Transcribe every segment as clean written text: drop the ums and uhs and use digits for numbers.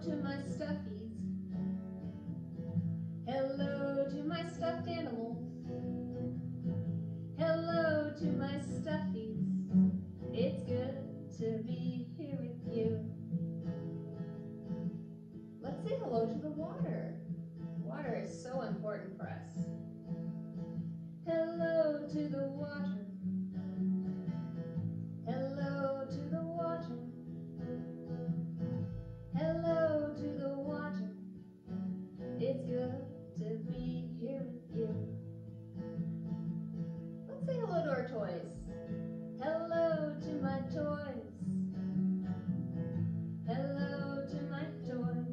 to my stuffies. Hello to my stuffed animals. Hello to my stuffies. It's good to be here with you. Let's say hello to the water. Water is so important for us. Hello to the water. Hello to the water. Hello to the water. It's good to be here with you. Let's say hello to our toys. Hello to my toys. Hello to my toys.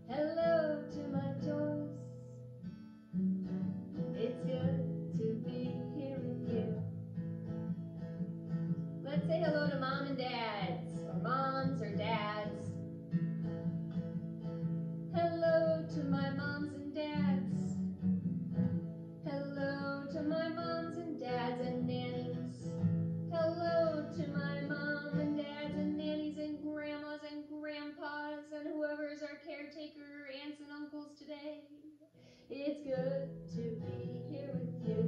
Hello to my toys. It's good to be here with you. Let's say hello to mom and dads, or moms or dads. Hello to my moms and dads. Hello to my moms and dads and nannies. Hello to my mom and dads and nannies and grandmas and grandpas and whoever's our caretaker, aunts and uncles today. It's good to be here with you.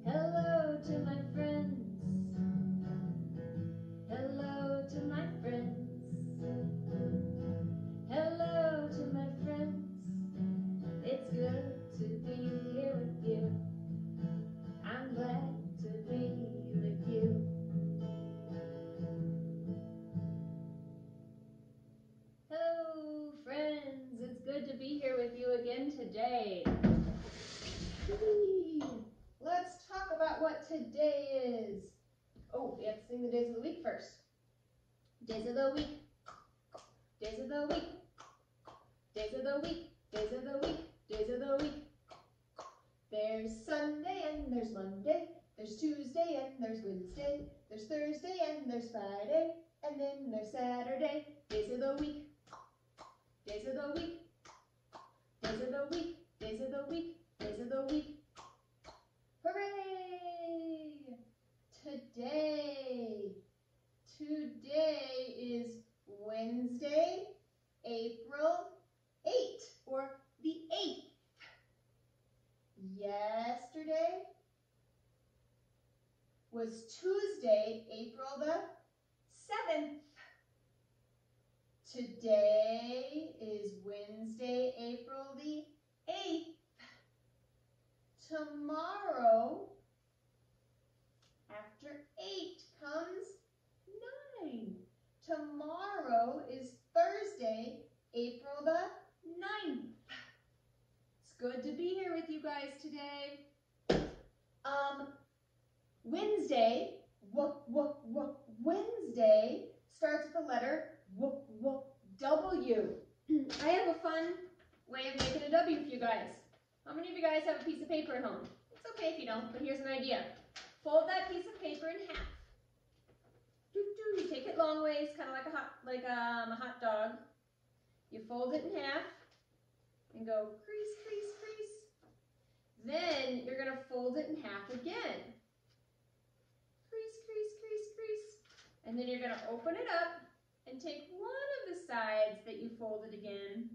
Hello to my friends. Hello to my friends. Hello to my friends. It's good to be here with you. I'm glad to be with you. Hello, friends. It's good to be here with you again today. Let's talk about what today is. Oh, we have to sing the days of the week first. Days of the week. Days of the week. Days of the week. Days of the week. Days of the week. There's Sunday and there's Monday. There's Tuesday and there's Wednesday. There's Thursday and there's Friday. And then there's Saturday. Days of the week. Days of the week. Days of the week. Days of the week. Days of the week. Hooray! Today is Wednesday, April 8th, or the 8th. Yesterday was Tuesday, April the 7th. Today is Wednesday, April the 8th. Tomorrow, after 8 comes 9. Tomorrow is Thursday, April the 9th. It's good to be here with you guys today. Wednesday, Wednesday starts with the letter W. I have a fun way of making a W for you guys. How many of you guys have a piece of paper at home? It's okay if you don't, but here's an idea. Fold that piece of paper in half. You take it long ways, kind of like a hot dog. You fold it in half and go crease, crease, crease. Then you're going to fold it in half again. Crease, crease, crease, crease. And then you're going to open it up and take one of the sides that you folded again and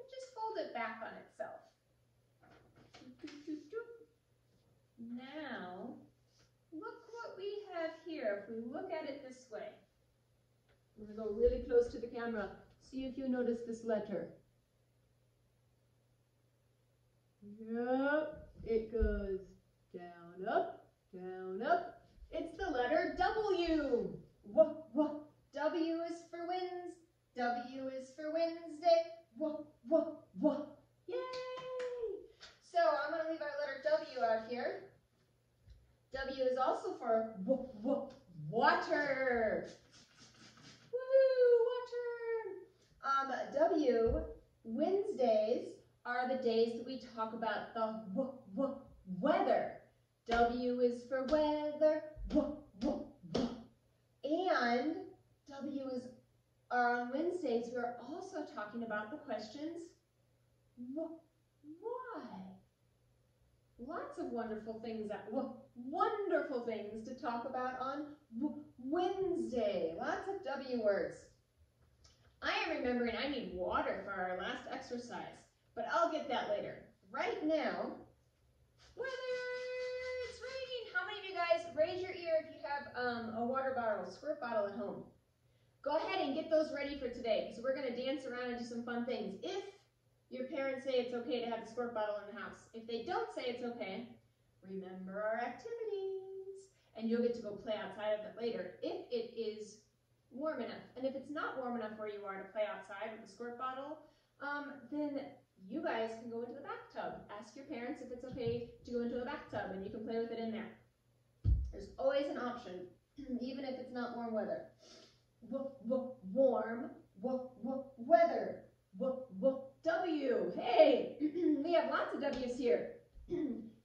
just fold it back on itself. Now, look what we have here. If we look at it this way, I'm going to go really close to the camera. See if you notice this letter. Yep, it goes down, up, down, up. It's the letter W. W is for wins. W is for Wednesday. Yay! So I'm going to leave our letter W out here. W is also for water. Woo, water. W, Wednesdays are the days that we talk about the weather. W is for weather. And W are on Wednesdays. We're also talking about the questions why. Lots of wonderful things to talk about on Wednesday. Lots of W words. I am remembering I need water for our last exercise, but I'll get that later. Right now, weather, it's raining. How many of you guys, raise your ear if you have a water bottle, squirt bottle at home. Go ahead and get those ready for today, because we're going to dance around and do some fun things. If your parents say it's okay to have the squirt bottle in the house. If they don't say it's okay, remember our activities, and you'll get to go play outside of it later if it is warm enough. And if it's not warm enough where you are to play outside with the squirt bottle, then you guys can go into the bathtub. Ask your parents if it's okay to go into the bathtub, and you can play with it in there. There's always an option, even if it's not warm weather. Warm weather. W. Hey, we have lots of W's here.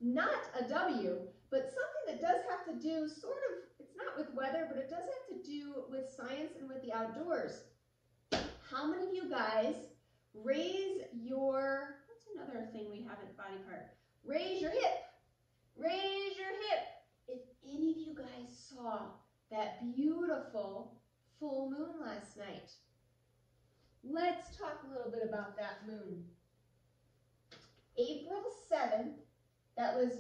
Not a W, but something that does have to do sort of, it's not with weather, but it does have to do with science and with the outdoors. How many of you guys raise your, what's another thing we have at body part? Raise your hip. Raise your hip. If any of you guys saw that beautiful full moon last night, let's talk a little bit about that moon. April 7th, that was,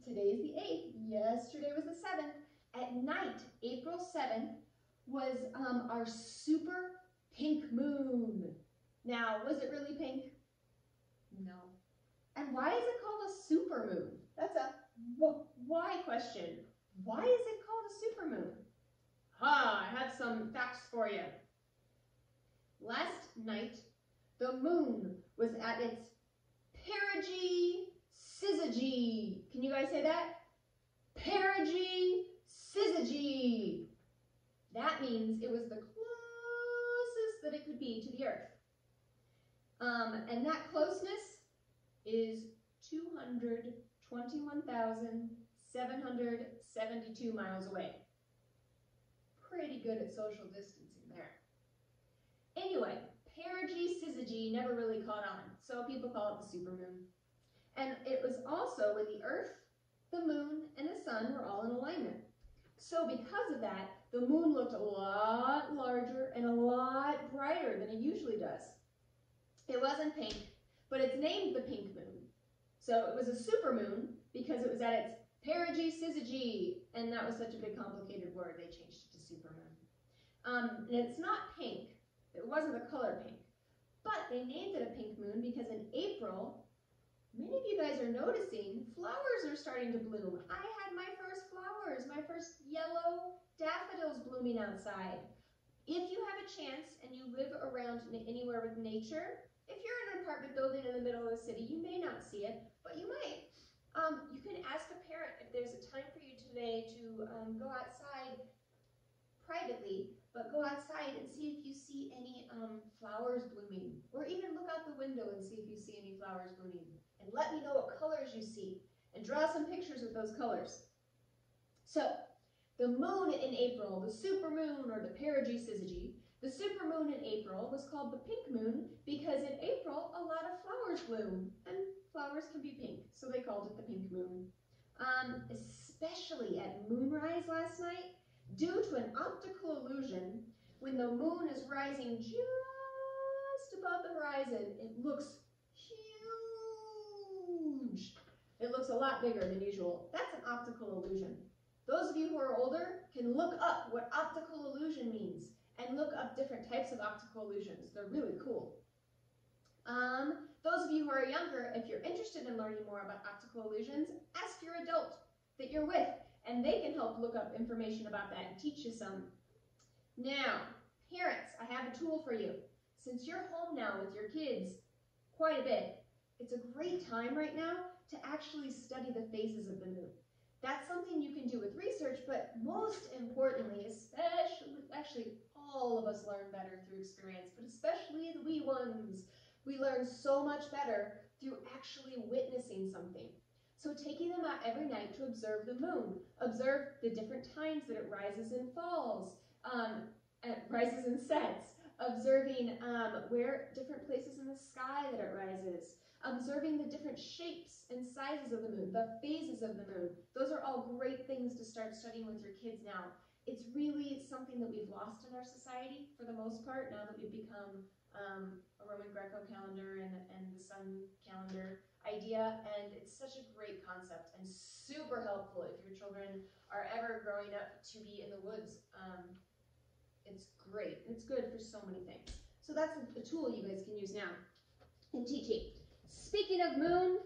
today's the 8th, yesterday was the 7th. At night, April 7th, was our super pink moon. Now, was it really pink? No. And why is it called a super moon? That's a why question. Why is it called a super moon? I have some facts for you. Last night, the moon was at its perigee-syzygy. Can you guys say that? Perigee-syzygy. That means it was the closest that it could be to the Earth. And that closeness is 221,772 miles away. Pretty good at social distancing there. Anyway, perigee-syzygy never really caught on, so people call it the supermoon. And it was also when the Earth, the moon, and the sun were all in alignment. So because of that, the moon looked a lot larger and a lot brighter than it usually does. It wasn't pink, but it's named the pink moon. So it was a supermoon because it was at its perigee-syzygy, and that was such a big complicated word, they changed it to supermoon. And it's not pink. It wasn't the color pink, but they named it a pink moon because in April, many of you guys are noticing flowers are starting to bloom. I had my first flowers, my first yellow daffodils blooming outside. If you have a chance and you live around anywhere with nature, if you're in an apartment building in the middle of the city, you may not see it, but you might. You can ask a parent if there's a time for you today to go outside privately, but go outside and see if you see any flowers blooming, or even look out the window and see if you see any flowers blooming, and let me know what colors you see, and draw some pictures with those colors. So, the moon in April, the supermoon or the perigee-syzygy, the supermoon in April was called the pink moon because in April a lot of flowers bloom, and flowers can be pink, so they called it the pink moon. Especially at moonrise last night, due to an optical illusion, when the moon is rising just above the horizon, it looks huge. It looks a lot bigger than usual. That's an optical illusion. Those of you who are older can look up what optical illusion means and look up different types of optical illusions. They're really cool. Those of you who are younger, if you're interested in learning more about optical illusions, ask your adult that you're with, and they can help look up information about that and teach you some. Now, parents, I have a tool for you. Since you're home now with your kids quite a bit, it's a great time right now to actually study the phases of the moon. That's something you can do with research, but most importantly, actually all of us learn better through experience, but especially the wee ones. We learn so much better through actually witnessing something. So taking them out every night to observe the moon, observe the different times that it rises and falls, rises and sets, observing where different places in the sky that it rises, observing the different shapes and sizes of the moon, the phases of the moon. Those are all great things to start studying with your kids now. It's really something that we've lost in our society for the most part, now that we've become a Roman Greco calendar and the sun calendar idea, and it's such a great concept and super helpful if your children are ever growing up to be in the woods. It's great. It's good for so many things. So that's a tool you guys can use now in teaching. Speaking of moon,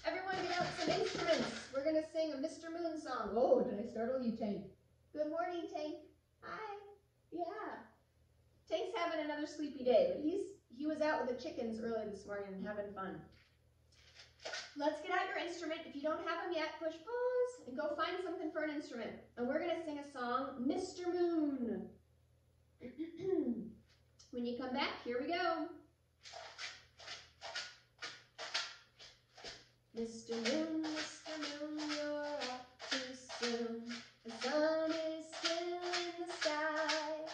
everyone get out some instruments. We're going to sing a Mr. Moon song. Oh, did I startle you, Tank? Good morning, Tank. Hi. Yeah. Tank's having another sleepy day, but he was out with the chickens early this morning and having fun. Let's get out your instrument. If you don't have them yet, push pause and go find something for an instrument. And we're going to sing a song, Mr. Moon. When you come back, here we go. Mr. Moon, you're up too soon. The sun is still in the sky.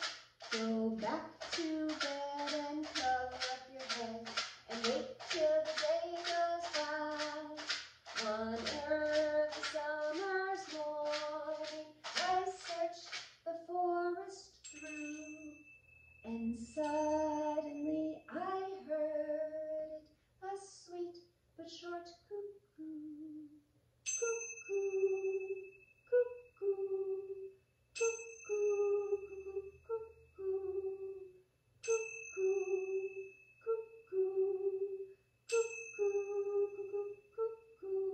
Go back to bed and cover up your head and wait till the day goes by. On earth, the summer's morning, I searched the forest through, and suddenly I heard a sweet but short cuckoo, cuckoo, cuckoo, cuckoo, cuckoo, cuckoo, cuckoo, cuckoo, cuckoo.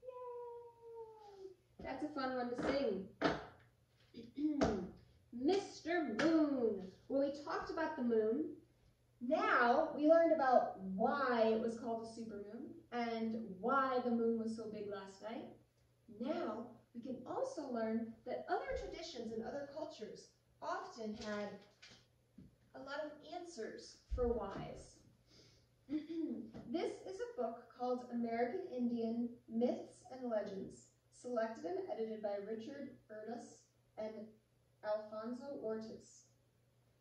Yay! That's a fun one to sing. Mr. Moon. Well, we talked about the moon. Now we learned about why it was called a supermoon and why the moon was so big last night. Now we can also learn that other traditions and other cultures often had a lot of answers for whys. This is a book called American Indian Myths and Legends, selected and edited by Richard Ernest and Alfonso Ortiz.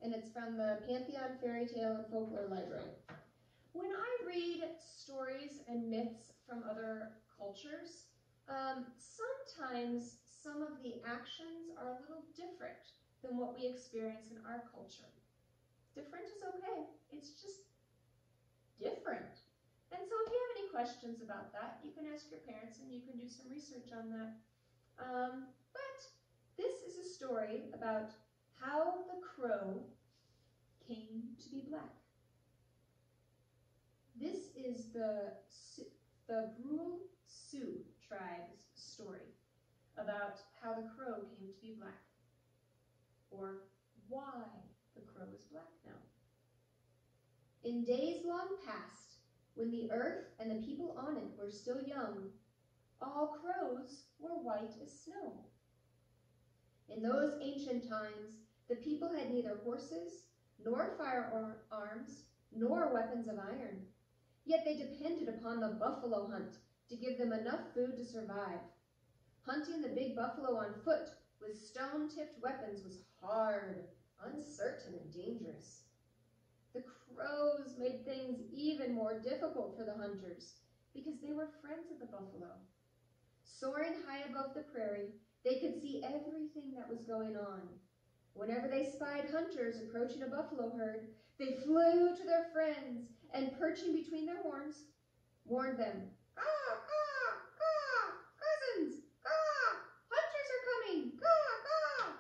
And it's from the Pantheon Fairy Tale and Folklore Library. When I read stories and myths from other cultures, sometimes some of the actions are a little different than what we experience in our culture. Different is okay. It's just different. And so if you have any questions about that, you can ask your parents and you can do some research on that. But this is a story about how the crow came to be black. This is the Brule Sioux tribe's story about how the crow came to be black, or why the crow is black now. In days long past, when the earth and the people on it were still young, all crows were white as snow. In those ancient times, the people had neither horses, nor firearms, nor weapons of iron. Yet they depended upon the buffalo hunt to give them enough food to survive. Hunting the big buffalo on foot with stone-tipped weapons was hard, uncertain, and dangerous. The crows made things even more difficult for the hunters because they were friends of the buffalo. Soaring high above the prairie, they could see everything that was going on. Whenever they spied hunters approaching a buffalo herd, they flew to their friends and, perching between their horns, warned them, "Caw, caw, caw, cousins, caw, hunters are coming, caw, caw.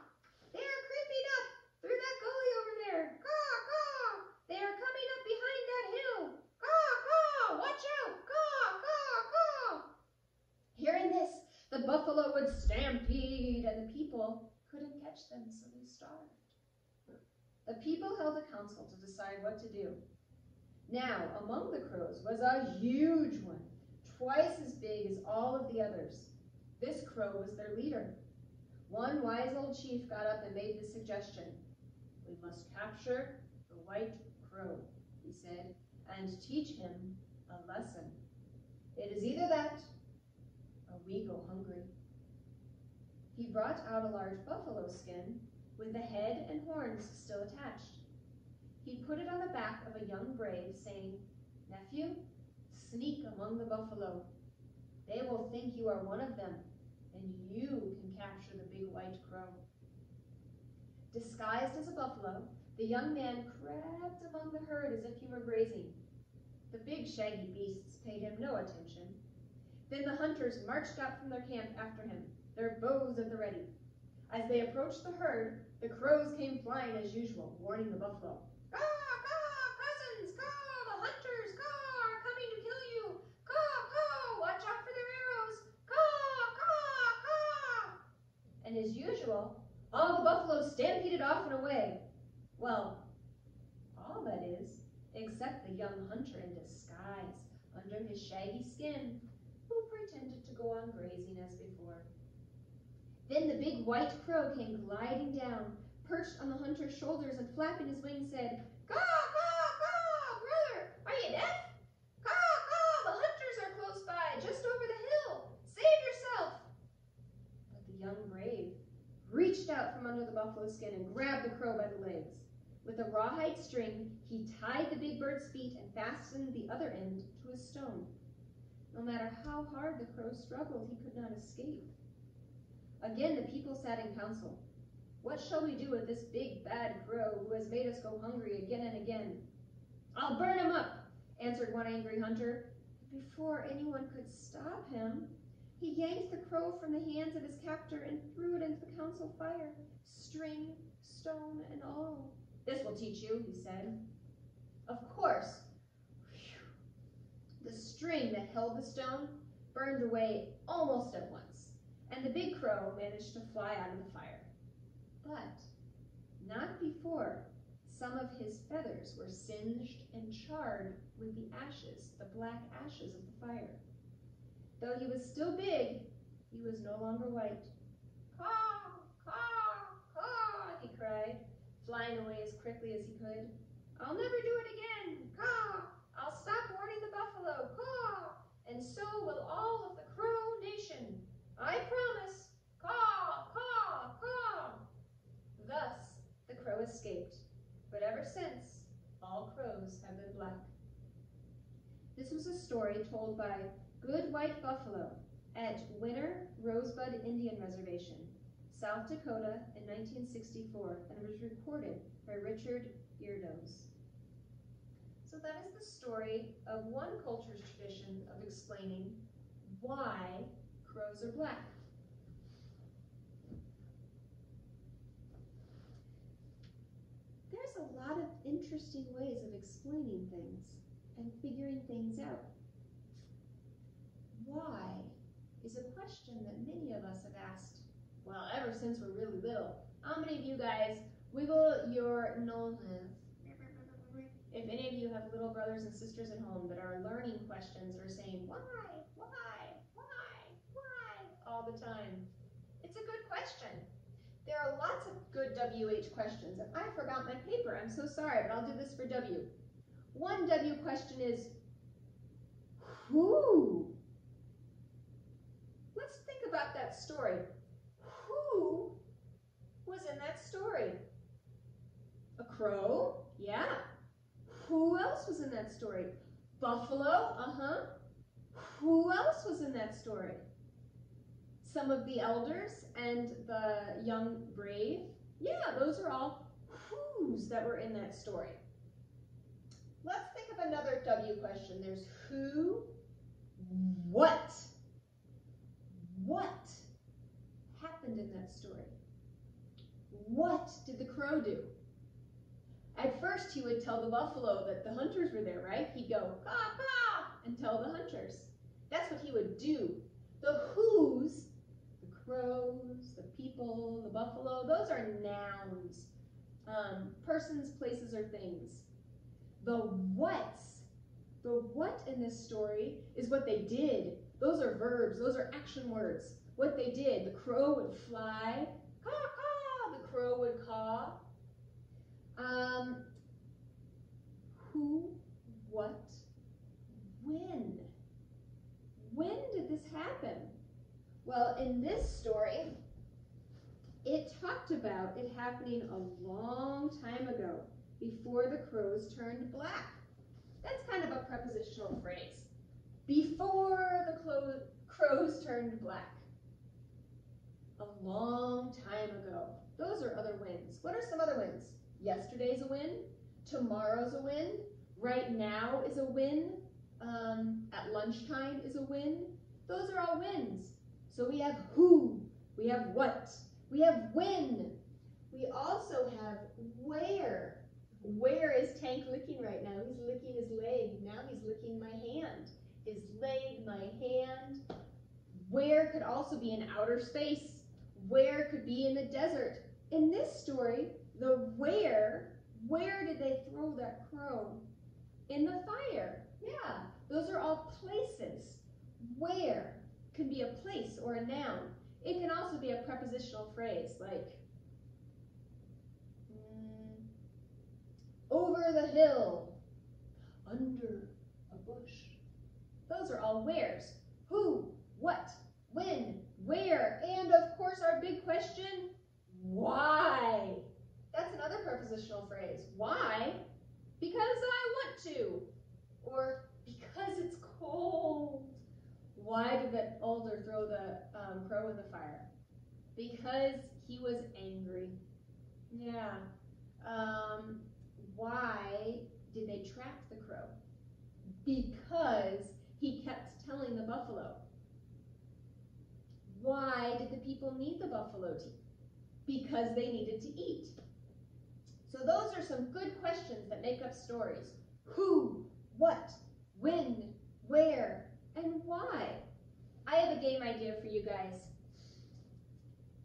They are creeping up through that gully over there, caw, caw. They are coming up behind that hill, caw, caw, watch out, caw, caw, caw." Hearing this, the buffalo would stampede, and the people couldn't catch them, so they starved. The people held a council to decide what to do. Now, among the crows was a huge one, twice as big as all of the others. This crow was their leader. One wise old chief got up and made this suggestion. "We must capture the white crow," he said, "and teach him a lesson. It is either that or we go hungry." He brought out a large buffalo skin with the head and horns still attached. He put it on the back of a young brave, saying, Nephew, sneak among the buffalo. They will think you are one of them, and you can capture the big white crow. Disguised as a buffalo, the young man crept among the herd as if he were grazing. The big shaggy beasts paid him no attention. Then the hunters marched out from their camp after him, their bows at the ready. As they approached the herd, the crows came flying as usual, warning the buffalo. Caw, caw, cousins, caw, the hunters, caw, are coming to kill you. Caw, caw, watch out for their arrows. Caw, caw, caw. And as usual, all the buffaloes stampeded off and away. Well, all that is, except the young hunter in disguise, under his shaggy skin, who pretended to go on grazing as before. Then the big white crow came gliding down, perched on the hunter's shoulders and flapping his wings said, Caw, caw, caw, brother, are you deaf? Caw, caw, the hunters are close by, just over the hill. Save yourself. But the young brave reached out from under the buffalo skin and grabbed the crow by the legs. With a rawhide string, he tied the big bird's feet and fastened the other end to a stone. No matter how hard the crow struggled, he could not escape. Again, the people sat in council. What shall we do with this big, bad crow who has made us go hungry again and again? I'll burn him up, answered one angry hunter. Before anyone could stop him, he yanked the crow from the hands of his captor and threw it into the council fire, string, stone, and all. This will teach you, he said. Of course, the string that held the stone burned away almost at once, and the big crow managed to fly out of the fire. But not before some of his feathers were singed and charred with the ashes, the black ashes of the fire. Though he was still big, he was no longer white. Caw, caw, caw, he cried, flying away as quickly as he could. I'll never do it again. Caw, I'll stop warning the buffalo. Caw, and so will all of the crow nation. I promise. Caw, caw, caw. Thus, the crow escaped, but ever since, all crows have been black. This was a story told by Good White Buffalo at Winter Rosebud Indian Reservation, South Dakota in 1964, and was recorded by Richard Earnose. So that is the story of one culture's tradition of explaining why crows are black. There's a lot of interesting ways of explaining things and figuring things out. Why is a question that many of us have asked, well, ever since we're really little. How many of you guys wiggle your noses? If any of you have little brothers and sisters at home that are learning questions or saying, why, all the time, it's a good question. There are lots of good WH questions, and I forgot my paper. I'm so sorry, but I'll do this for W. One W question is, who? Let's think about that story. Who was in that story? A crow? Yeah. Who else was in that story? Buffalo? Uh-huh. Who else was in that story? Some of the elders and the young brave? Yeah, those are all who's that were in that story. Let's think of another W question. There's who, what? What happened in that story? What did the crow do? At first, he would tell the buffalo that the hunters were there, right? He'd go, caw, caw, and tell the hunters. That's what he would do. The who's, the crows, the people, the buffalo, those are nouns. Persons, places, or things. The what's, the what in this story is what they did. Those are verbs, those are action words. What they did, the crow would fly, caw, caw, the crow would caw. Who, what, when? When did this happen? Well, in this story, it talked about it happening a long time ago, before the crows turned black. That's kind of a prepositional phrase. Before the crows turned black. A long time ago. Those are other wins. What are some other wins? Yesterday's a win. Tomorrow's a win. Right now is a win. At lunchtime is a win. Those are all wins. So we have who. We have what. We have when. We also have where. Where is Tank licking right now? He's licking his leg. Now he's licking my hand. His leg, my hand. Where could also be in outer space. Where could be in the desert. In this story, the where did they throw that crow? In the fire. Yeah, those are all places. Where can be a place or a noun. It can also be a prepositional phrase like over the hill, under a bush. Those are all wheres. Who, what, when, where, and of course our big question, why? That's another prepositional phrase. Why? Because I want to. Or because it's cold. Why did the alder throw the crow in the fire? Because he was angry. Yeah. Why did they trap the crow? Because he kept telling the buffalo. Why did the people need the buffalo to eat? Because they needed to eat. So those are some good questions that make up stories. Who, what, when, where, and why? I have a game idea for you guys.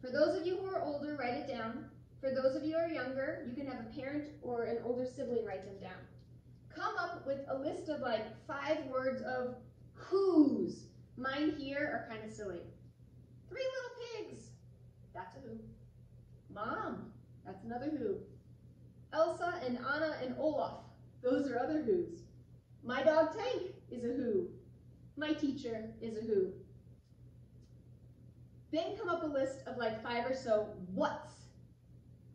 For those of you who are older, write it down. For those of you who are younger, you can have a parent or an older sibling write them down. Come up with a list of like 5 words of whos. Mine here are kind of silly. 3 little pigs. That's a who. Mom. That's another who. Elsa and Anna and Olaf. Those are other whos. My dog Tank is a who. My teacher is a who. Then come up a list of like 5 or so whats.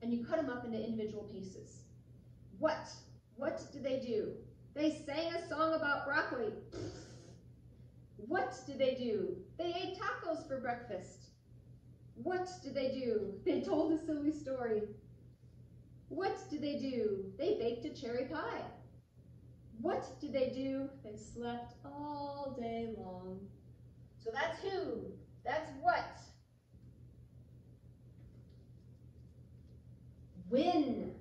And you cut them up into individual pieces. What? What did they do? They sang a song about broccoli. What did they do? They ate tacos for breakfast. What did they do? They told a silly story. What did they do? They baked a cherry pie. What did they do? They slept all day long. So that's who. That's what. When.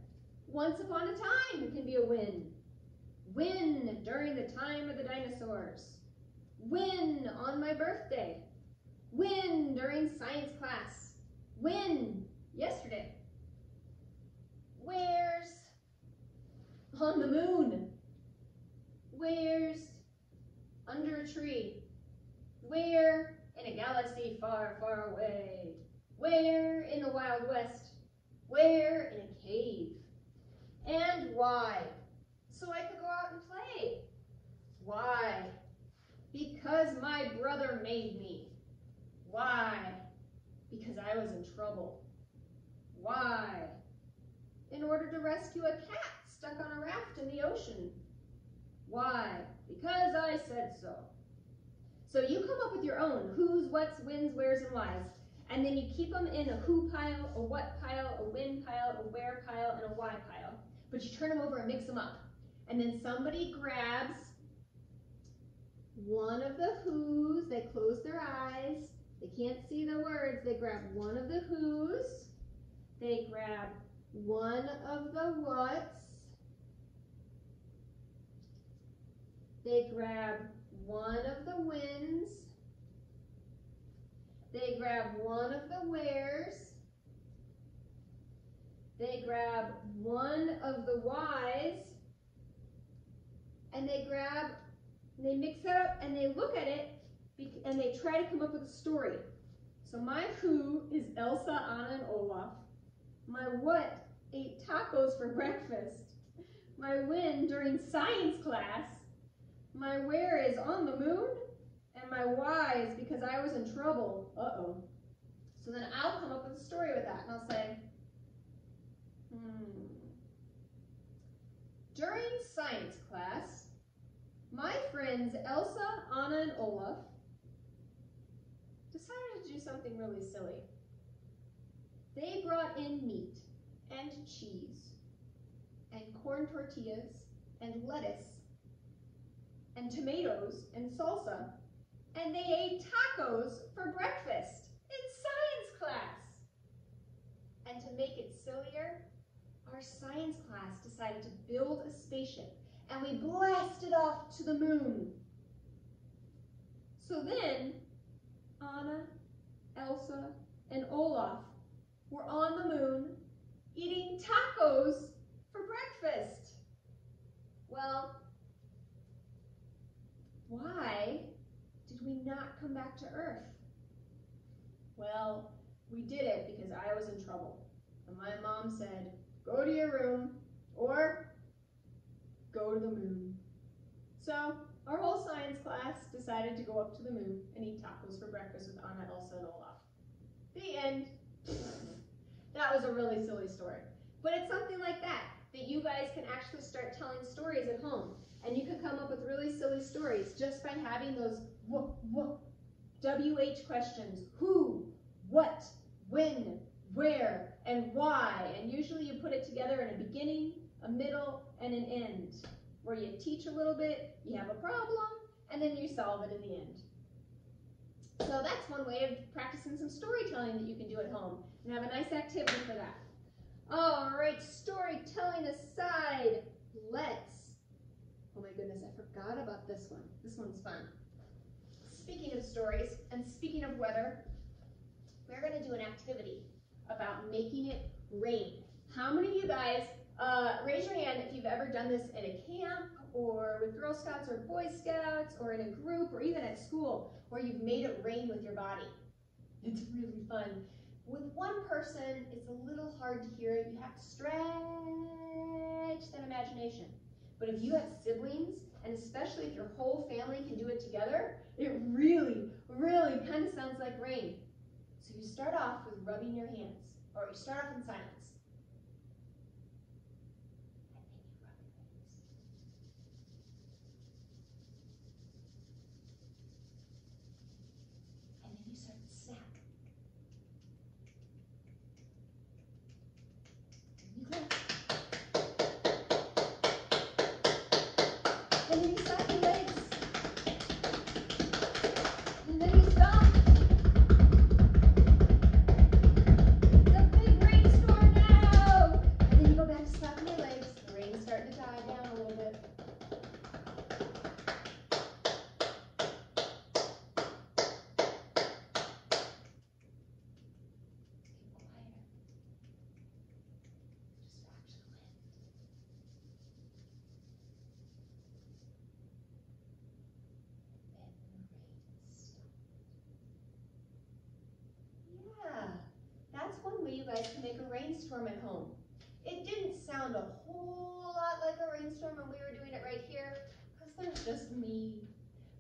Once upon a time can be a when. When during the time of the dinosaurs. When on my birthday. When during science class. When yesterday. Where's on the moon. Where's under a tree. Where in a galaxy far, far away. Where in the Wild West. Where in a cave. And why? So I could go out and play. Why? Because my brother made me. Why? Because I was in trouble. Why? In order to rescue a cat stuck on a raft in the ocean. Why? Because I said so. So you come up with your own who's, what's, whens, where's, and why's. And then you keep them in a who pile, a what pile, a when pile, a where pile, and a why pile. But you turn them over and mix them up. And then somebody grabs one of the who's. They close their eyes. They can't see the words. They grab one of the who's. They grab one of the what's. They grab one of the whens. They grab one of the wheres. They grab one of the whys. And they mix it up and they look at it and they try to come up with a story. So my who is Elsa, Anna, and Olaf. My what ate tacos for breakfast. My when during science class. My where is on the moon. And my why is because I was in trouble. Uh-oh. So then I'll come up with a story with that. And I'll say, during science class, my friends Elsa, Anna, and Olaf decided to do something really silly. They brought in meat and cheese and corn tortillas and lettuce and tomatoes and salsa, and they ate tacos for breakfast in science class. And to make it sillier, our science class decided to build a spaceship, and we blasted off to the moon. So then, Anna, Elsa, and Olaf were on the moon eating tacos for breakfast. Well, why did we not come back to Earth? Well, we did it because I was in trouble. And my mom said, go to your room or go to the moon. So our whole science class decided to go up to the moon and eat tacos for breakfast with Anna, Elsa, and Olaf. The end. That was a really silly story. But it's something like that you guys can actually start telling stories at home. And you can come up with really silly stories just by having those WH questions. Who, what, when, where, and why. And usually you put it together in a beginning, a middle, and an end, where you teach a little bit, you have a problem, and then you solve it in the end. So that's one way of practicing some storytelling that you can do at home and have a nice activity for that. All right, storytelling aside, oh my goodness, I forgot about this one. This one's fun. Speaking of stories and speaking of weather, we're going to do an activity about making it rain. How many of you guys, raise your hand if you've ever done this at a camp or with Girl Scouts or Boy Scouts or in a group or even at school where you've made it rain with your body. It's really fun. With one person, it's a little hard to hear it. You have to stretch that imagination. But if you have siblings, and especially if your whole family can do it together, it really, really kind of sounds like rain. So you start off with rubbing your hands, or you start off in silence. And then you rub your hands. And then you start to snap. And you clap. And then you slap your legs. And then you stomp. It's a big rainstorm now. And then you go back to slapping your legs. The rain's starting to die down a little bit. That's one way you guys can make a rainstorm at home. It didn't sound a whole lot like a rainstorm when we were doing it right here, because there's just me.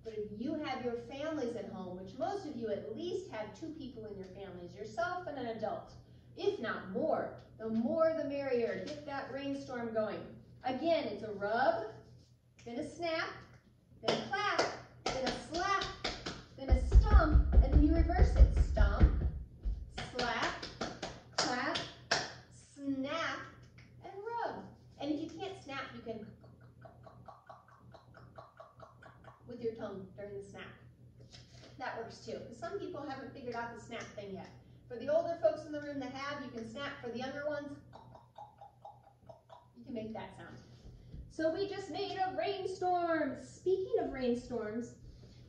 But if you have your families at home, which most of you at least have 2 people in your families, yourself and an adult, if not more the merrier to get that rainstorm going. Again, it's a rub, then a snap, then a clap, then a slap, then a stomp, and then you reverse it. Stomp, slap, clap, snap, and rub. And if you can't snap, you can with your tongue during the snap. That works too, because some people haven't figured out the snap thing yet. For the older folks in the room that have, you can snap. For the younger ones, you can make that sound. So we just made a rainstorm. Speaking of rainstorms,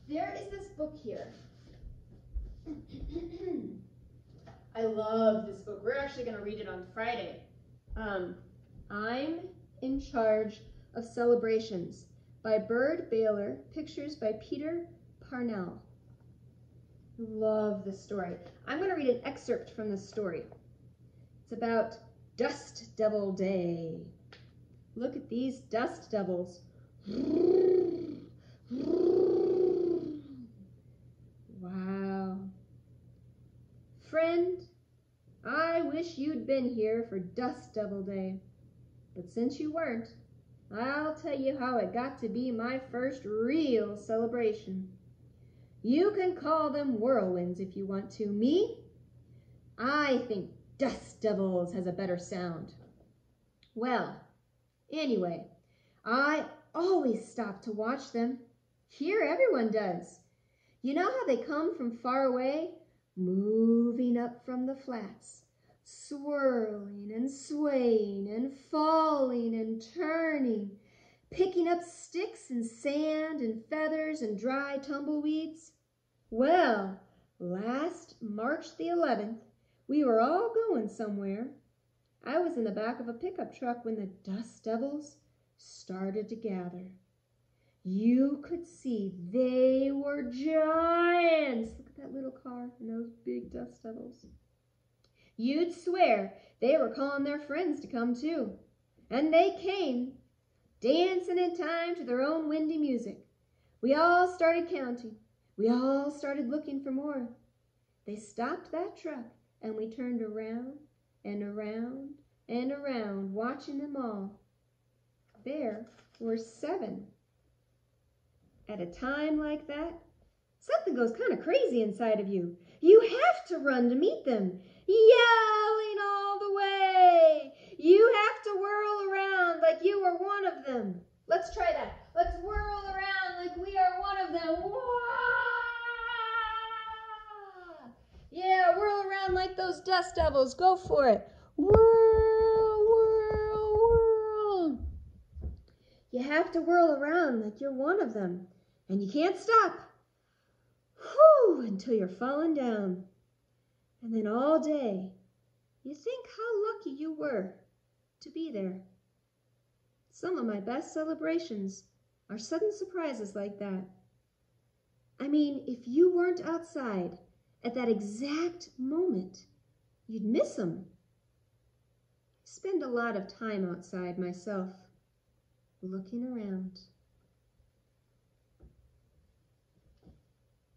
there is this book here. I love this book. We're actually going to read it on Friday. I'm in Charge of Celebrations by Bird Baylor, pictures by Peter Parnell. Love this story. I'm going to read an excerpt from this story. It's about Dust Devil Day. Look at these dust devils. Wow. Friend, I wish you'd been here for Dust Devil Day. But since you weren't, I'll tell you how it got to be my first real celebration. You can call them whirlwinds if you want to. Me, I think dust devils has a better sound. Well, anyway, I always stop to watch them. Here everyone does. You know how they come from far away, moving up from the flats, swirling and swaying and falling and turning, picking up sticks and sand and feathers and dry tumbleweeds? Well, last March the 11th, we were all going somewhere. I was in the back of a pickup truck when the dust devils started to gather. You could see they were giants. Look at that little car and those big dust devils. You'd swear they were calling their friends to come too. And they came, dancing in time to their own windy music. We all started counting. We all started looking for more. They stopped that truck, and we turned around and around and around, watching them all. There were 7. At a time like that, something goes kind of crazy inside of you. You have to run to meet them, yelling all the way. You have to whirl around like you are one of them. Let's try that. Let's whirl around like we are one of them. Wah! Yeah, whirl around like those dust devils. Go for it. Whirl, whirl, whirl. You have to whirl around like you're one of them. And you can't stop. Whew, until you're falling down. And then all day, you think how lucky you were to be there. Some of my best celebrations are sudden surprises like that. I mean, if you weren't outside at that exact moment, you'd miss them. I spend a lot of time outside myself, looking around.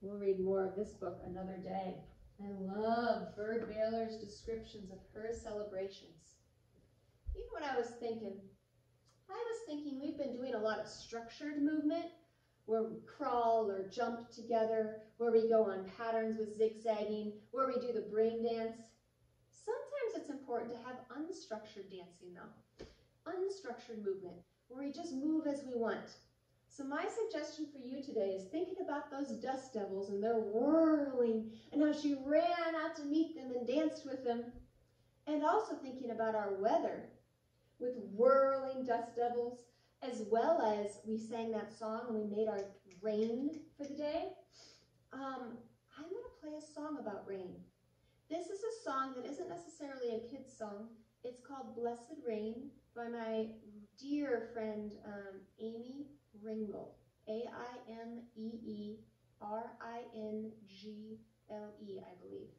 We'll read more of this book another day. I love Bird Baylor's descriptions of her celebrations. You know what I was thinking? We've been doing a lot of structured movement, where we crawl or jump together, where we go on patterns with zigzagging, where we do the brain dance. Sometimes it's important to have unstructured dancing though. Unstructured movement, where we just move as we want. So my suggestion for you today is thinking about those dust devils and their whirling and how she ran out to meet them and danced with them. And also thinking about our weather with whirling dust devils, as well as we sang that song and we made our rain for the day. I'm going to play a song about rain. This is a song that isn't necessarily a kid's song. It's called Blessed Rain by my dear friend Amy Ringle. A-I-M-E-E-R-I-N-G-L-E, I believe.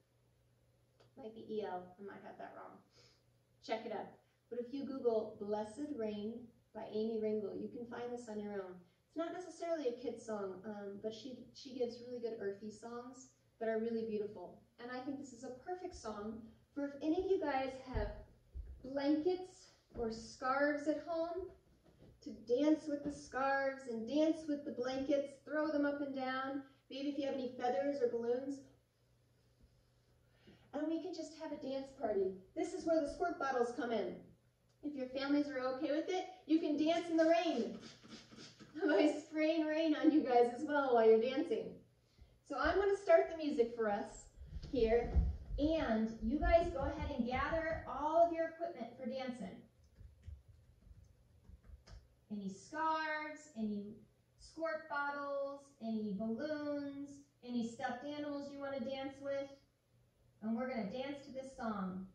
Might be E-L, I might have that wrong. Check it out. But if you Google Blessed Rain by Amy Ringle, you can find this on your own. It's not necessarily a kid's song, but she gives really good earthy songs that are really beautiful. And I think this is a perfect song for if any of you guys have blankets or scarves at home, to dance with the scarves and dance with the blankets, throw them up and down. Maybe if you have any feathers or balloons. And we can just have a dance party. This is where the squirt bottles come in. If your families are okay with it, you can dance in the rain. by spraying rain on you guys as well while you're dancing. So I'm going to start the music for us here, and you guys go ahead and gather all of your equipment for dancing. Any scarves, any squirt bottles, any balloons, any stuffed animals you want to dance with, and we're going to dance to this song.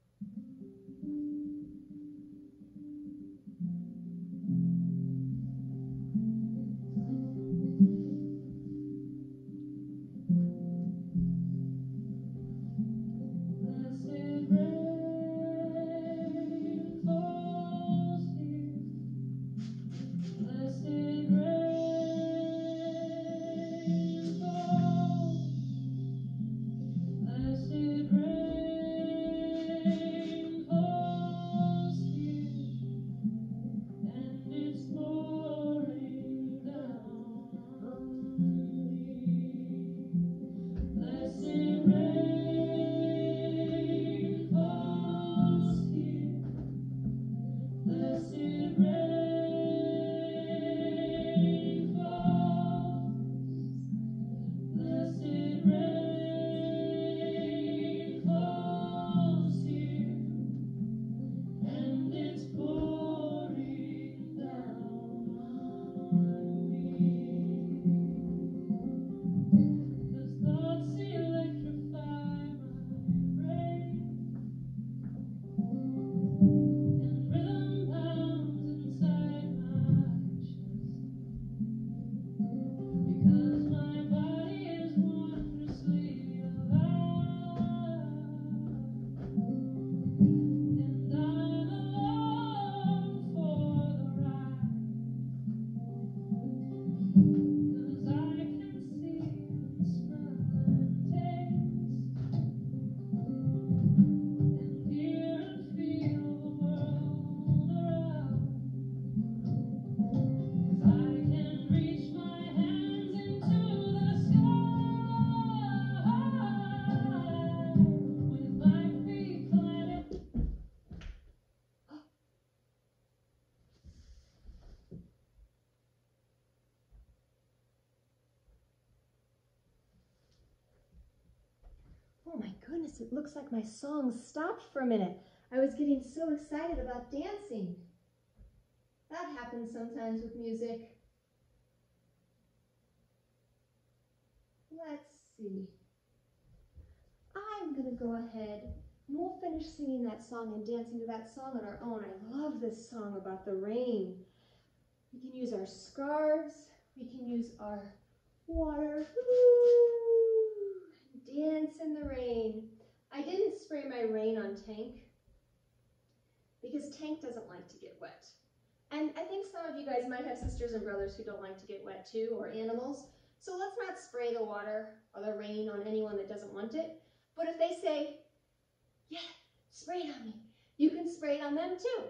goodness, it looks like my song stopped for a minute. I was getting so excited about dancing. That happens sometimes with music. Let's see. I'm gonna go ahead and we'll finish singing that song and dancing to that song on our own. I love this song about the rain. We can use our scarves, we can use our water, dance in the rain. I didn't spray my rain on Tank because Tank doesn't like to get wet. And I think some of you guys might have sisters and brothers who don't like to get wet too, or animals. So let's not spray the water or the rain on anyone that doesn't want it. But if they say, yeah, spray it on me, you can spray it on them too.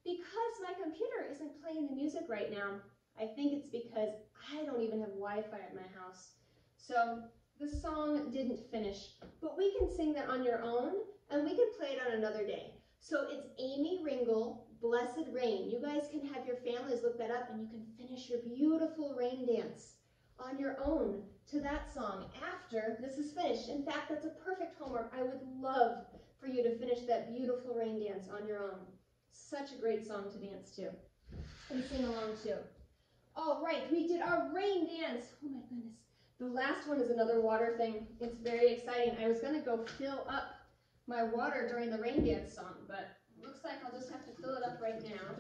Because my computer isn't playing the music right now, I think it's because I don't even have Wi-Fi at my house. So the song didn't finish, but we can sing that on your own and we can play it on another day. So it's Amy Ringel, Blessed Rain. You guys can have your families look that up and you can finish your beautiful rain dance on your own to that song after this is finished. In fact, that's a perfect homework. I would love for you to finish that beautiful rain dance on your own. Such a great song to dance to and sing along to. All right, we did our rain dance. Oh my goodness. The last one is another water thing. It's very exciting. I was gonna go fill up my water during the rain dance song, but it looks like I'll just have to fill it up right now.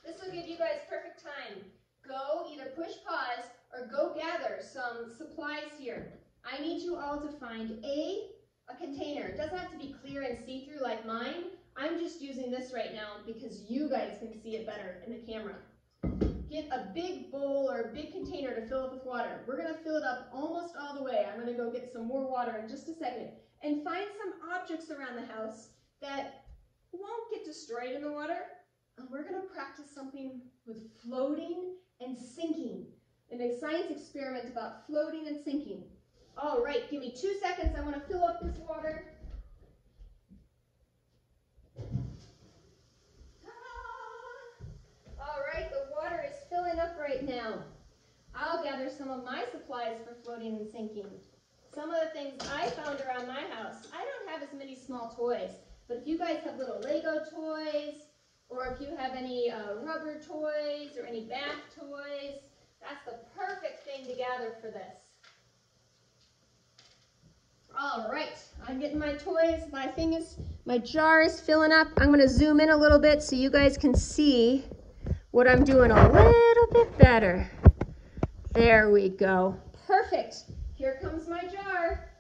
This will give you guys perfect time. Go either push pause or go gather some supplies here. I need you all to find a container. It doesn't have to be clear and see-through like mine. I'm just using this right now because you guys can see it better in the camera. Get a big bowl or a big container to fill up with water. We're going to fill it up almost all the way. I'm going to go get some more water in just a second. And find some objects around the house that won't get destroyed in the water. And we're going to practice something with floating and sinking. A science experiment about floating and sinking. All right, give me 2 seconds. I want to fill up this water. All right, the water is filling up right now. I'll gather some of my supplies for floating and sinking. Some of the things I found around my house. I don't have as many small toys, but if you guys have little Lego toys, or if you have any rubber toys or any bath toys, that's the perfect thing to gather for this. All right, I'm getting my toys, my jar is filling up. I'm gonna zoom in a little bit so you guys can see what I'm doing a little bit better. There we go. Perfect. Here comes my jar.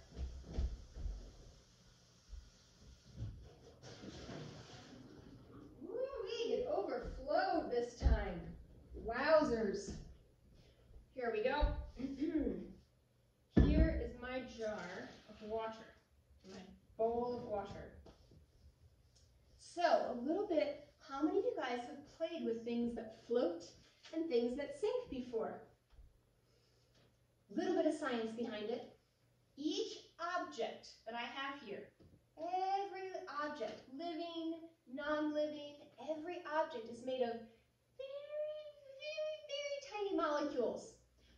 Woo-wee, it overflowed this time. Wowzers. Here we go. Here is my jar of water, my bowl of water. So, a little bit, how many of you guys have played with things that float and things that sink before? A little bit of science behind it. Each object that I have here, every object, living, non-living, every object is made of very, very, very tiny molecules.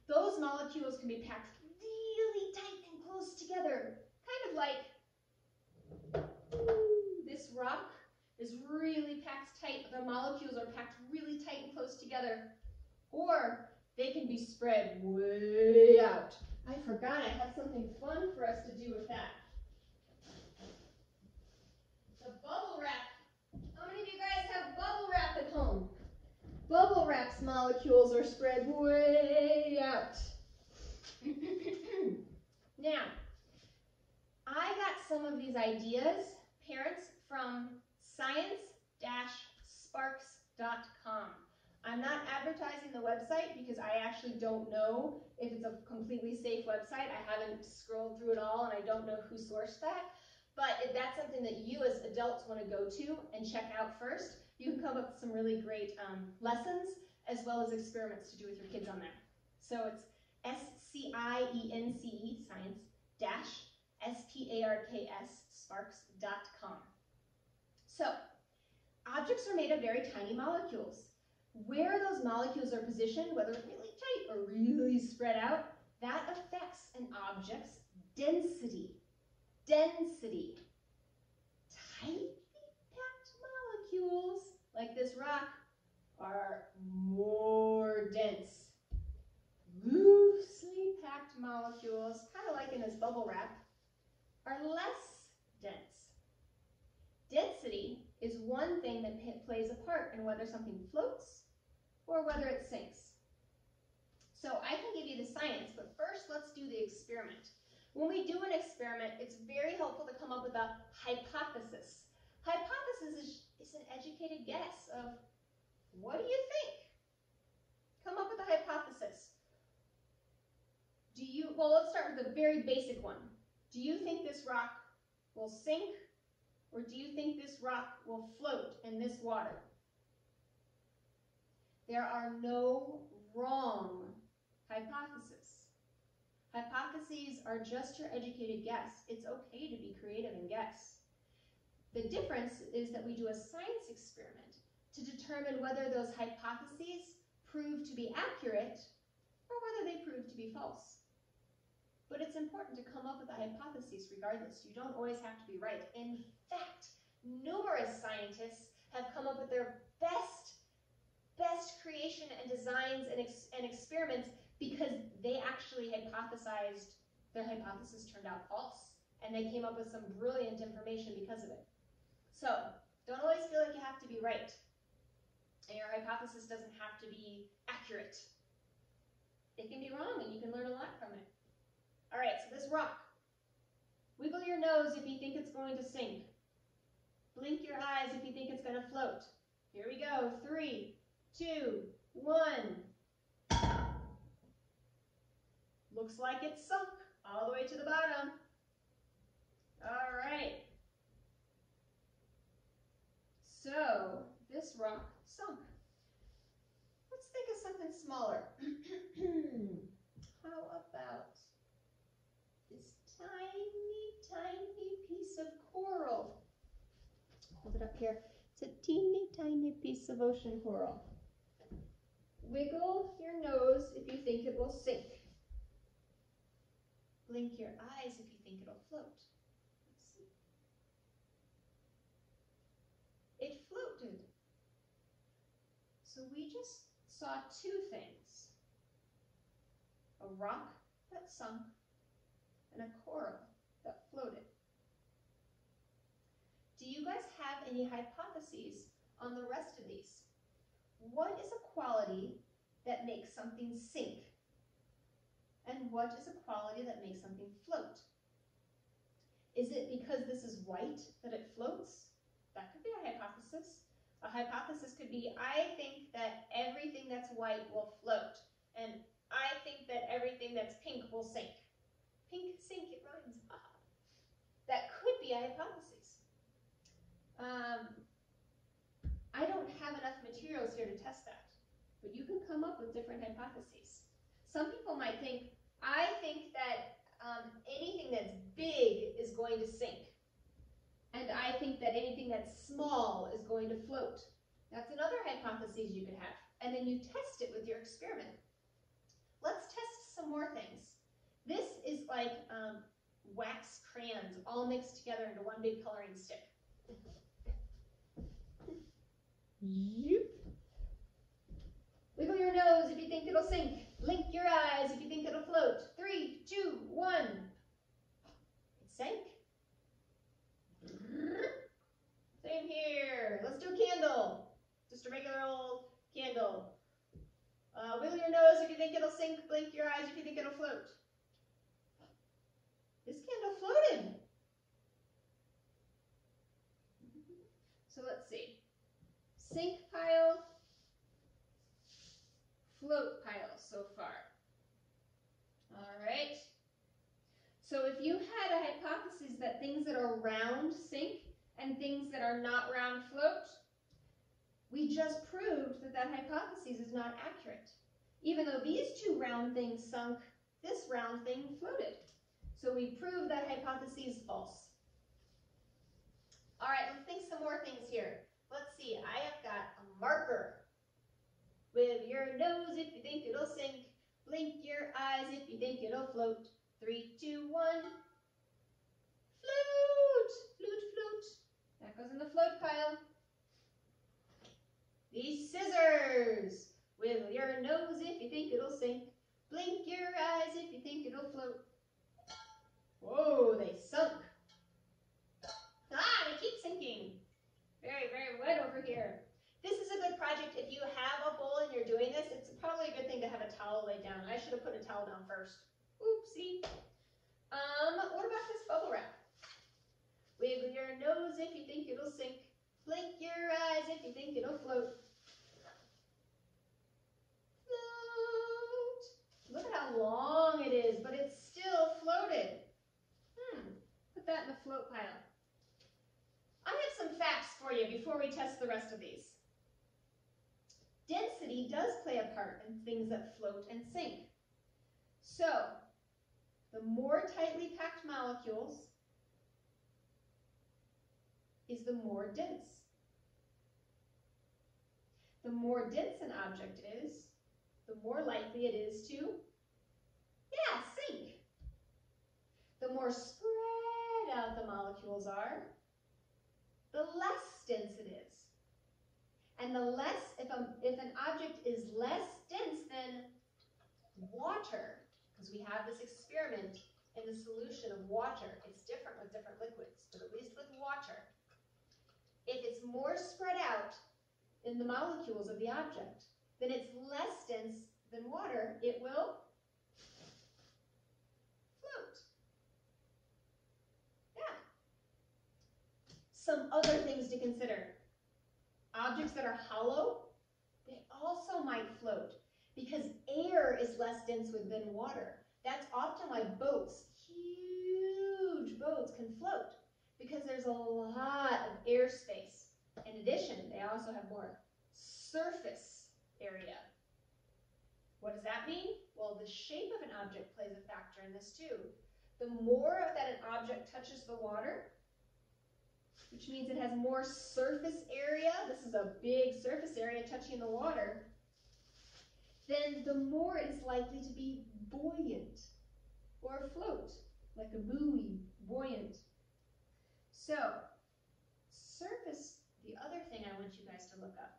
Those molecules can be packed really tight and close together, kind of like this rock is really packed tight. The molecules are packed really tight and close together, or they can be spread way out. I forgot I have something fun for us to do with that. The bubble wrap. How many of you guys have bubble wrap at home? Bubble wrap's molecules are spread way out. Now, I got some of these ideas, parents, from science-sparks.com. I'm not advertising the website because I actually don't know if it's a completely safe website. I haven't scrolled through it all and I don't know who sourced that. But if that's something that you as adults want to go to and check out first, you can come up with some really great lessons as well as experiments to do with your kids on there. So it's SCIENCE, science-SPARKS, sparks.com. So, objects are made of very tiny molecules. Where those molecules are positioned, whether really tight or really spread out, that affects an object's density. Density. Tightly packed molecules, like this rock, are more dense. Loosely packed molecules, kind of like in this bubble wrap, are less dense. Density is one thing that plays a part in whether something floats or whether it sinks. So I can give you the science, but first let's do the experiment. When we do an experiment, it's very helpful to come up with a hypothesis. Hypothesis is an educated guess of, what do you think? Come up with a hypothesis. Well, let's start with the very basic one. Do you think this rock will sink, or do you think this rock will float in this water? There are no wrong hypotheses. Hypotheses are just your educated guess. It's okay to be creative and guess. The difference is that we do a science experiment to determine whether those hypotheses prove to be accurate or whether they prove to be false. But it's important to come up with a hypothesis regardless. You don't always have to be right. In fact, numerous scientists have come up with their best creation and designs and experiments because they actually hypothesized, their hypothesis turned out false, and they came up with some brilliant information because of it. So, don't always feel like you have to be right, and your hypothesis doesn't have to be accurate. It can be wrong, and you can learn a lot from it. All right, so this rock. Wiggle your nose if you think it's going to sink. Blink your eyes if you think it's going to float. Here we go. 3, 2, 1. Looks like it's sunk all the way to the bottom. All right. So this rock sunk. Let's think of something smaller. How about this tiny piece of coral? Hold it up here. It's a teeny piece of ocean coral. Wiggle your nose if you think it will sink. Blink your eyes if you think it'll float. Let's see. It floated. So we just saw two things. A rock that sunk and a coral that floated. Do you guys have any hypotheses on the rest of these? What is a quality that makes something sink? And what is a quality that makes something float? Is it because this is white that it floats? That could be a hypothesis. A hypothesis could be, I think that everything that's white will float, and I think that everything that's pink will sink. Pink, sink, it rhymes. That could be a hypothesis. I don't have enough materials here to test that, but you can come up with different hypotheses. Some people might think, I think that anything that's big is going to sink. And I think that anything that's small is going to float. That's another hypothesis you could have. And then you test it with your experiment. Let's test some more things. This is like wax crayons all mixed together into one big coloring stick. Yep. Wiggle your nose if you think it'll sink. Blink your eyes if you think it'll float. 3, 2, 1. It sank. Same here. Let's do a candle. Just a regular old candle. Wiggle your nose if you think it'll sink. Blink your eyes if you think it'll float. This candle floated. So let's see. Sink pile, float pile so far. All right. So if you had a hypothesis that things that are round sink and things that are not round float, we just proved that that hypothesis is not accurate. Even though these two round things sunk, this round thing floated. So we proved that hypothesis is false. All right, let's think some more things here. Let's see, I have got a marker. Wiggle your nose if you think it'll sink. Blink your eyes if you think it'll float. 3, 2, 1. Float! Float, float. That goes in the float pile. These scissors. Wiggle your nose if you think it'll sink. Blink your eyes if you think it'll float. Whoa, they sunk. Ah, they keep sinking. Very, very wet over here. This is a good project. If you have a bowl and you're doing this, it's probably a good thing to have a towel laid down. I should have put a towel down first. Oopsie. What about this bubble wrap? Wiggle your nose if you think it'll sink. Blink your eyes if you think it'll float. Float. Look at how long it is, but it's still floated. Put that in the float pile. I have some facts for you before we test the rest of these. Density does play a part in things that float and sink. So, the more tightly packed molecules is the more dense. The more dense an object is, the more likely it is to, sink. The more spread out the molecules are, the less dense it is. And the less, if an object is less dense than water, because we have this experiment in the solution of water. It's different with different liquids, but at least with water. If it's more spread out in the molecules of the object, then it's less dense than water. It will float. Yeah. Some other things to consider. Objects that are hollow, they also might float because air is less dense than water. That's often why boats, huge boats, can float because there's a lot of airspace. In addition, they also have more surface area. What does that mean? Well, the shape of an object plays a factor in this too. The more that an object touches the water, which means it has more surface area, this is a big surface area touching the water, then the more it is likely to be buoyant or afloat, like a buoy, buoyant. So, surface, the other thing I want you guys to look up.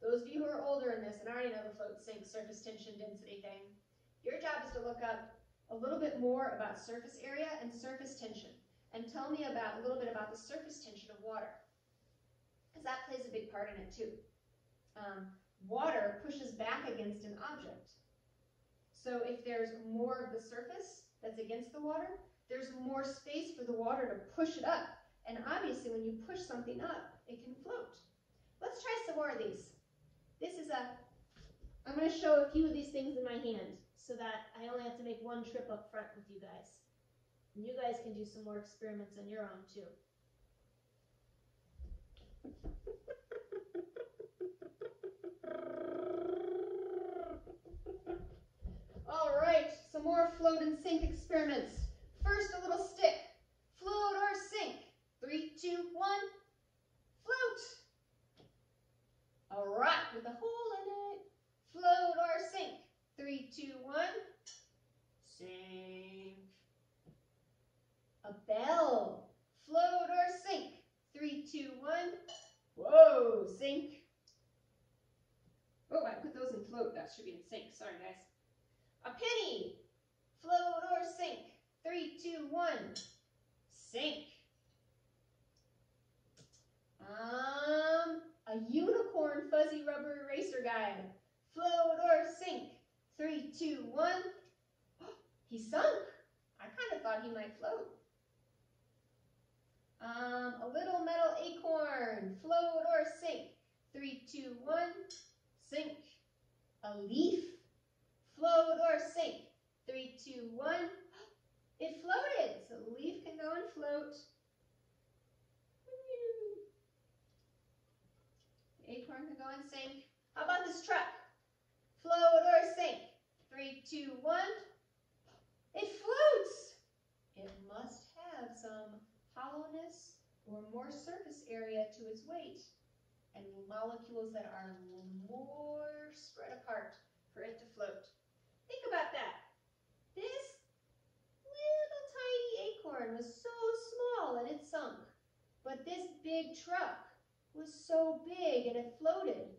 Those of you who are older in this and already know the float sink surface tension density thing, your job is to look up a little bit more about surface area and surface tension. And tell me a little bit about the surface tension of water, because that plays a big part in it too. Water pushes back against an object. So if there's more of the surface that's against the water, there's more space for the water to push it up. And obviously when you push something up, it can float. Let's try some more of these. I'm going to show a few of these things in my hand so that I only have to make one trip up front with you guys. And you guys can do some more experiments on your own too. All right, some more float and sink experiments. First, a little stick. Float or sink. 3, 2, 1. Float. A rock with a hole in it. Float or sink. 3, 2, 1. Sink. A bell. Float or sink. 3, 2, 1. Whoa, sink. Oh, I put those in float. That should be in sink. Sorry, guys. A penny. Float or sink. 3, 2, 1. Sink. A unicorn fuzzy rubber eraser guide. Float or sink. 3, 2, 1. He sunk. I kind of thought he might float. A little metal acorn. Float or sink. 3, 2, 1. Sink. A leaf. Float or sink. 3, 2, 1. It floated. So the leaf can go and float. The acorn can go and sink. How about this truck? Float or sink. 3, 2, 1. It floats. It must have some hollowness or more surface area to its weight and molecules that are more spread apart for it to float. big truck was so big and it floated?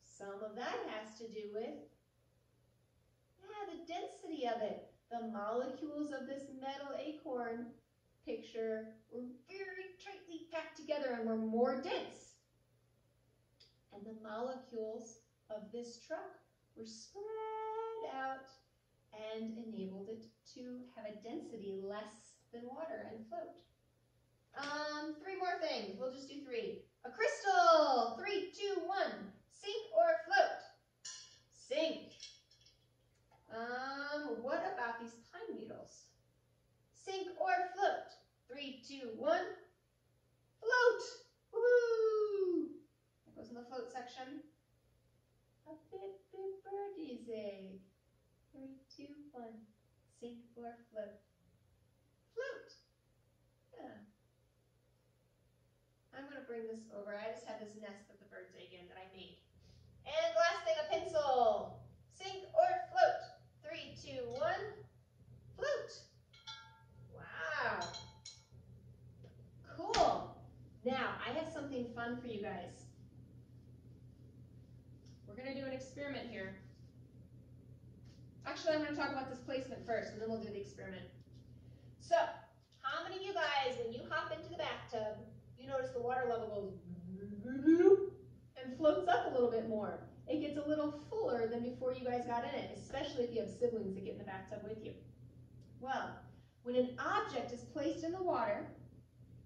Some of that has to do with, the density of it. The molecules of this metal acorn picture were very tightly packed together and were more dense. And the molecules of this truck were spread out and enabled it to have a density less than water and float. 3 more things. We'll just do 3. A crystal. 3, 2, 1. Sink or float? Sink. What about these pine needles? Sink or float? 3, 2, 1. Float. Woohoo! That goes in the float section. A bit birdie's egg. 3, 2, 1. Sink or float? Float. Yeah. I'm going to bring this over. I just have this nest of the bird's egg in that I made. And last thing, a pencil. Sink or float? 3, 2, 1. Float. Wow. Cool. Now, I have something fun for you guys. We're going to do an experiment here. Actually, I'm going to talk about displacement first, and then we'll do the experiment. So, how many of you guys, when you hop into the bathtub, you notice the water level goes and floats up a little bit more? It gets a little fuller than before you guys got in it, especially if you have siblings that get in the bathtub with you. Well, when an object is placed in the water,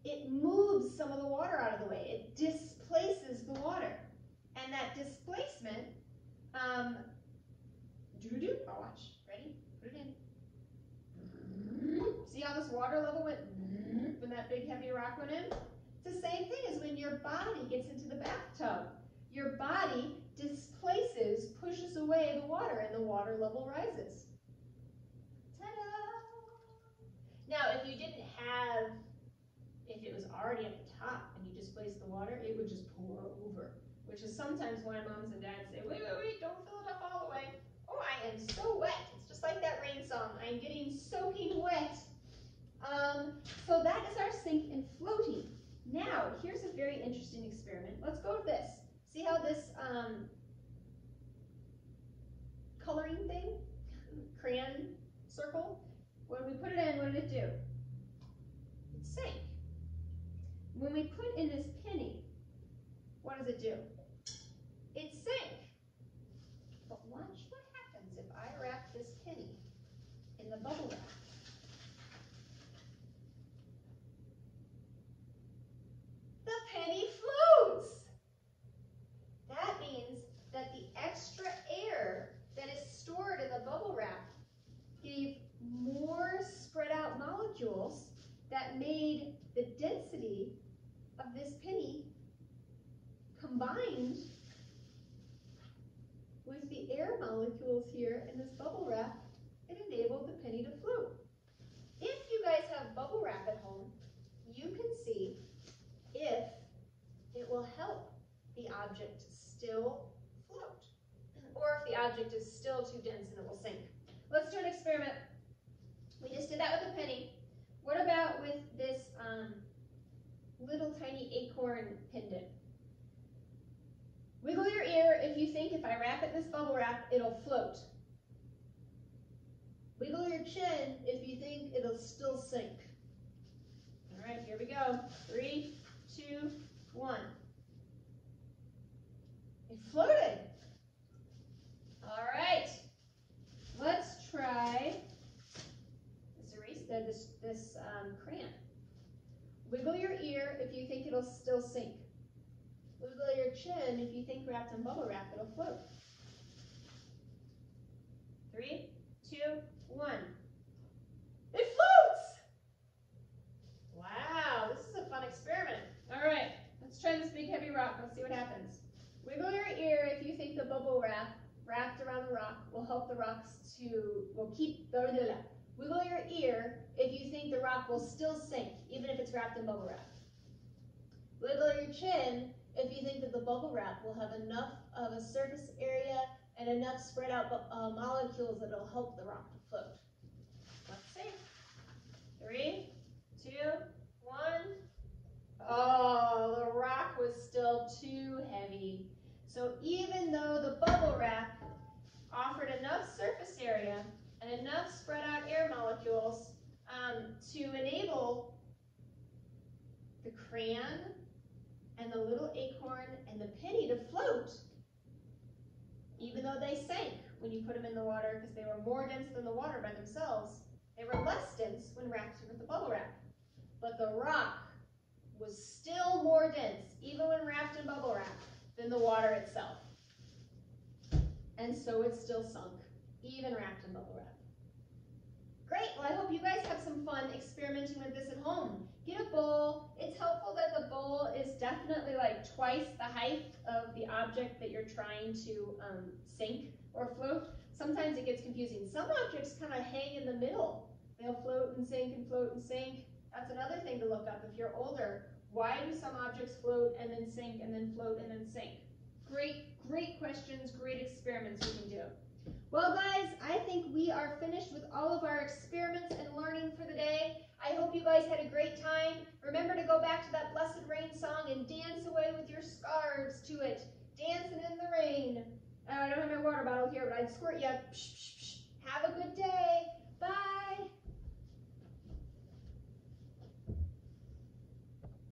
it moves some of the water out of the way. It displaces the water. And that displacement, I'll watch. Ready? Put it in. See how this water level went when that big heavy rock went in? It's the same thing as when your body gets into the bathtub. Your body displaces, pushes away the water, and the water level rises. Ta-da! Now, if you didn't have, if it was already at the top and you displaced the water, it would just pour over, which is sometimes why moms and dads say, wait, don't fill it up all the way. Oh, I am so wet. It's just like that rain song. I'm getting soaking wet. So that is our sink and floating. Now, here's a very interesting experiment. Let's go to this. See how this coloring thing, crayon circle, when we put it in, what did it do? It sank. When we put in this penny, what does it do? It sank. But watch what happens if I wrap this penny in the bubble wrap. The penny floats. That means that the extra air that is stored in the bubble wrap gave more spread out molecules that made the density of this penny combined with the air molecules here in this bubble wrap. It enabled the penny to float. If you guys have bubble wrap at home, you can see if it will help the object still float, or if the object is still too dense and it will sink. Let's do an experiment. We just did that with a penny. What about with this little tiny acorn pendant? Wiggle your ear if you think if I wrap it in this bubble wrap, it'll float. Wiggle your chin if you think it'll still sink. All right, here we go. 3, 2, 1. It floated. All right, let's try this crayon. Wiggle your ear if you think it'll still sink. Wiggle your chin if you think wrapped in bubble wrap it'll float. 3, 2, 1. It floats! Wow, this is a fun experiment. All right, let's try this big heavy rock. Let's see what happens. Wiggle your ear if you think the bubble wrap wrapped around the rock will help the rocks to, Wiggle your ear if you think the rock will still sink, even if it's wrapped in bubble wrap. Wiggle your chin if you think that the bubble wrap will have enough of a surface area and enough spread out molecules that it'll help the rock to float. Let's see. 3, 2, 1. Oh, crayon and the little acorn and the penny to float, even though they sank when you put them in the water because they were more dense than the water by themselves. They were less dense when wrapped with the bubble wrap. But the rock was still more dense, even when wrapped in bubble wrap, than the water itself. And so it still sunk, even wrapped in bubble wrap. Great, well I hope you guys have some fun experimenting with this at home. Get a bowl. It's helpful that the bowl is definitely like twice the height of the object that you're trying to sink or float. Sometimes it gets confusing. Some objects kind of hang in the middle. They'll float and sink and float and sink. That's another thing to look up if you're older. Why do some objects float and then sink and then float and then sink? Great questions, great experiments we can do. Well guys, I think we are finished with all of our experiments and learning for the day. I hope you guys had a great time. Remember to go back to that Blessed Rain song and dance away with your scarves to it. Dancing in the rain. I don't have my water bottle here, but I'd squirt you. Psh, psh, psh. Have a good day.